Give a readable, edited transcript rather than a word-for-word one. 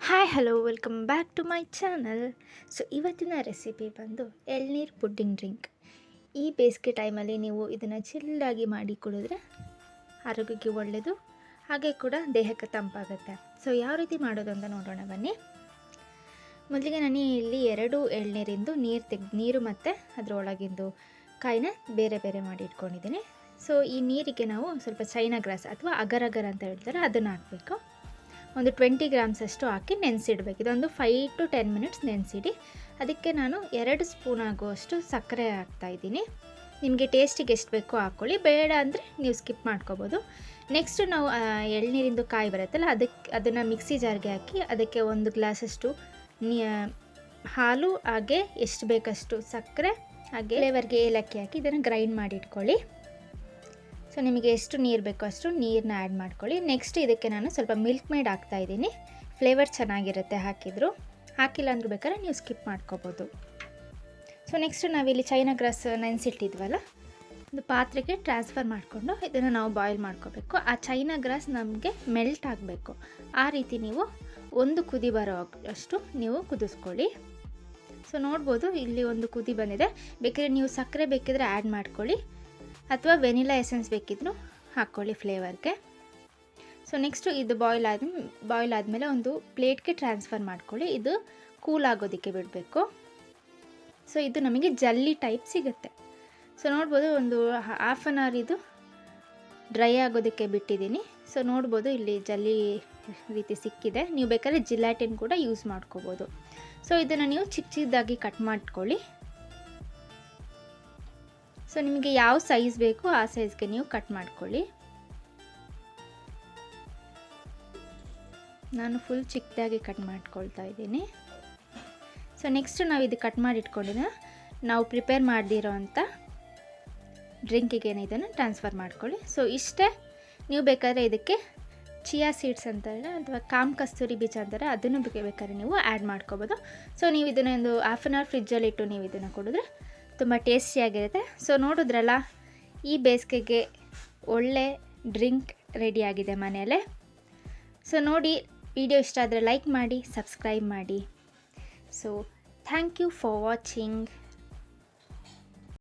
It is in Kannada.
Hi hello welcome back to my channel. So ಇವತ್ತಿನ ರೆಸಿಪಿ ಬಂದು ಎಳ್ನೀರು ಪುಡ್ಡಿಂಗ್ ಡ್ರಿಂಕ್. ಈ ಬೇಸಿಗೆ ಟೈಮಲ್ಲಿ ನೀವು ಇದನ್ನು ಚಿಲ್ಲಾಗಿ ಮಾಡಿ ಕುಡಿದ್ರೆ ಆರೋಗ್ಯಕ್ಕೆ ಒಳ್ಳೆಯದು, ಹಾಗೆ ಕೂಡ ದೇಹಕ್ಕೆ ತಂಪಾಗುತ್ತೆ. ಸೊ ಯಾವ ರೀತಿ ಮಾಡೋದು ಅಂತ ನೋಡೋಣ ಬನ್ನಿ. ಮೊದಲಿಗೆ ನಾನು ಇಲ್ಲಿ 2 ಎಳ್ನೀರಿಂದು ನೀರು ಮತ್ತು ಅದರೊಳಗಿಂದು ಕಾಯಿನ ಬೇರೆ ಬೇರೆ ಮಾಡಿ ಇಟ್ಕೊಂಡಿದ್ದೀನಿ. ಸೊ ಈ ನೀರಿಗೆ ನಾವು ಸ್ವಲ್ಪ ಚೈನಾ ಗ್ರಾಸ್ ಅಥವಾ ಅಗರ್ ಅಗರ್ ಅಂತ ಹೇಳ್ತಾರೆ, ಅದನ್ನು ಹಾಕಬೇಕು. ಒಂದು 20 ಗ್ರಾಮ್ಸ್ ಅಷ್ಟು ಹಾಕಿ ನೆನೆಸಿಡಬೇಕು. ಇದೊಂದು 5 to 10 ಮಿನಿಟ್ಸ್ ನೆನೆಸಿಡಿ. ಅದಕ್ಕೆ ನಾನು 2 ಸ್ಪೂನ್ ಆಗುವಷ್ಟು ಸಕ್ಕರೆ ಹಾಕ್ತಾಯಿದ್ದೀನಿ. ನಿಮಗೆ ಟೇಸ್ಟಿಗೆ ಎಷ್ಟು ಬೇಕೋ ಹಾಕ್ಕೊಳ್ಳಿ, ಬೇಡ ಅಂದರೆ ನೀವು ಸ್ಕಿಪ್ ಮಾಡ್ಕೋಬೋದು. ನೆಕ್ಸ್ಟು ನಾವು ಎಳ್ನೀರಿಂದು ಕಾಯಿ ಬರುತ್ತಲ್ಲ, ಅದನ್ನು ಮಿಕ್ಸಿ ಜಾರ್ಗೆ ಹಾಕಿ ಅದಕ್ಕೆ 1 ಗ್ಲಾಸಷ್ಟು ಹಾಲು, ಹಾಗೆ ಎಷ್ಟು ಬೇಕಷ್ಟು ಸಕ್ಕರೆ, ಹಾಗೆ ಫ್ಲೇವರ್ಗೆ ಏಲಕ್ಕಿ ಹಾಕಿ ಇದನ್ನು ಗ್ರೈಂಡ್ ಮಾಡಿ ಇಟ್ಕೊಳ್ಳಿ. ಸೊ ನಿಮಗೆ ಎಷ್ಟು ನೀರು ಬೇಕೋ ಅಷ್ಟು ನೀರನ್ನ ಆ್ಯಡ್ ಮಾಡ್ಕೊಳ್ಳಿ. ನೆಕ್ಸ್ಟ್ ಇದಕ್ಕೆ ನಾನು ಸ್ವಲ್ಪ ಮಿಲ್ಕ್ ಮೇಡ್ ಹಾಕ್ತಾಯಿದ್ದೀನಿ. ಫ್ಲೇವರ್ ಚೆನ್ನಾಗಿರುತ್ತೆ ಹಾಕಿದ್ರು, ಹಾಕಿಲ್ಲ ಅಂದರೂ ಬೇಕಾದ್ರೆ ನೀವು ಸ್ಕಿಪ್ ಮಾಡ್ಕೋಬೋದು. ಸೊ ನೆಕ್ಸ್ಟು ನಾವಿಲ್ಲಿ ಚೈನಾ ಗ್ರಾಸ್ ನೆನೆಸಿಟ್ಟಿದ್ವಲ್ಲ, ಒಂದು ಪಾತ್ರೆಗೆ ಟ್ರಾನ್ಸ್ಫರ್ ಮಾಡಿಕೊಂಡು ಇದನ್ನು ನಾವು ಬಾಯ್ಲ್ ಮಾಡ್ಕೋಬೇಕು. ಆ ಚೈನಾ ಗ್ರಾಸ್ ನಮಗೆ ಮೆಲ್ಟ್ ಆಗಬೇಕು. ಆ ರೀತಿ ನೀವು ಒಂದು ಕುದಿ ಬರೋ ಅಷ್ಟು ನೀವು ಕುದಿಸ್ಕೊಳ್ಳಿ. ಸೊ ನೋಡ್ಬೋದು ಇಲ್ಲಿ ಒಂದು ಕುದಿ ಬಂದಿದೆ. ಬೇಕಾದ್ರೆ ನೀವು ಸಕ್ಕರೆ ಬೇಕಿದ್ರೆ ಆ್ಯಡ್ ಮಾಡ್ಕೊಳ್ಳಿ, ಅಥವಾ ವೆನಿಲಾ ಎಸೆನ್ಸ್ ಬೇಕಿದ್ದರೂ ಹಾಕ್ಕೊಳ್ಳಿ ಫ್ಲೇವರ್ಗೆ. ಸೊ ನೆಕ್ಸ್ಟು ಇದು ಬಾಯ್ಲ್ ಆದಮೇಲೆ ಒಂದು ಪ್ಲೇಟ್ಗೆ ಟ್ರಾನ್ಸ್ಫರ್ ಮಾಡ್ಕೊಳ್ಳಿ. ಇದು ಕೂಲ್ ಆಗೋದಕ್ಕೆ ಬಿಡಬೇಕು. ಸೊ ಇದು ನಮಗೆ ಜಲ್ಲಿ ಟೈಪ್ ಸಿಗುತ್ತೆ. ಸೊ ನೋಡ್ಬೋದು ಒಂದು ಹಾಫ್ ಆನ್ ಅವರ್ ಇದು ಡ್ರೈ ಆಗೋದಕ್ಕೆ ಬಿಟ್ಟಿದ್ದೀನಿ. ಸೊ ನೋಡ್ಬೋದು ಇಲ್ಲಿ ಜಲ್ಲಿ ರೀತಿ ಸಿಕ್ಕಿದೆ. ನೀವು ಬೇಕಾದ್ರೆ ಜಿಲಾಟಿನ್ ಕೂಡ ಯೂಸ್ ಮಾಡ್ಕೋಬೋದು. ಸೊ ಇದನ್ನು ನೀವು ಚಿಕ್ಕ ಚಿಕ್ಕದಾಗಿ ಕಟ್ ಮಾಡ್ಕೊಳ್ಳಿ. ಸೊ ನಿಮಗೆ ಯಾವ ಸೈಜ್ ಬೇಕು ಆ ಸೈಜ್ಗೆ ನೀವು ಕಟ್ ಮಾಡ್ಕೊಳ್ಳಿ. ನಾನು ಫುಲ್ ಚಿಕ್ಕದಾಗಿ ಕಟ್ ಮಾಡ್ಕೊಳ್ತಾ ಇದ್ದೀನಿ. ಸೊ ನೆಕ್ಸ್ಟ್ ನಾವು ಇದು ಕಟ್ ಮಾಡಿ ಇಟ್ಕೊಂಡಿದ್ದ ನಾವು ಪ್ರಿಪೇರ್ ಮಾಡದಿರೋ ಅಂಥ ಡ್ರಿಂಕಿಗೆ ಇದನ್ನು ಟ್ರಾನ್ಸ್ಫರ್ ಮಾಡ್ಕೊಳ್ಳಿ. ಸೊ ಇಷ್ಟೇ. ನೀವು ಬೇಕಾದರೆ ಇದಕ್ಕೆ ಚಿಯಾ ಸೀಡ್ಸ್ ಅಂತಾರೆ ಅಥವಾ ಕಾಮ್ ಕಸ್ತೂರಿ ಬೀಜ ಅಂತಾರೆ, ಅದನ್ನು ಬೇಕಾದ್ರೆ ನೀವು ಆ್ಯಡ್ ಮಾಡ್ಕೋಬೋದು. ಸೊ ನೀವು ಇದನ್ನು ಒಂದು ಹಾಫ್ ಆನ್ ಅವರ್ ಫ್ರಿಜ್ಜಲ್ಲಿಟ್ಟು ನೀವು ಇದನ್ನು ಕುಡಿದ್ರೆ ತುಂಬ ಟೇಸ್ಟಿಯಾಗಿರುತ್ತೆ. ಸೊ ನೋಡಿದ್ರಲ್ಲ, ಈ ಬೇಸಿಗೆಗೆ ಒಳ್ಳೆ ಡ್ರಿಂಕ್ ರೆಡಿಯಾಗಿದೆ ಮನೆಯಲ್ಲೇ. ಸೊ ನೋಡಿ, ವಿಡಿಯೋ ಇಷ್ಟ ಆದರೆ ಲೈಕ್ ಮಾಡಿ, ಸಬ್ಸ್ಕ್ರೈಬ್ ಮಾಡಿ. So thank you for watching.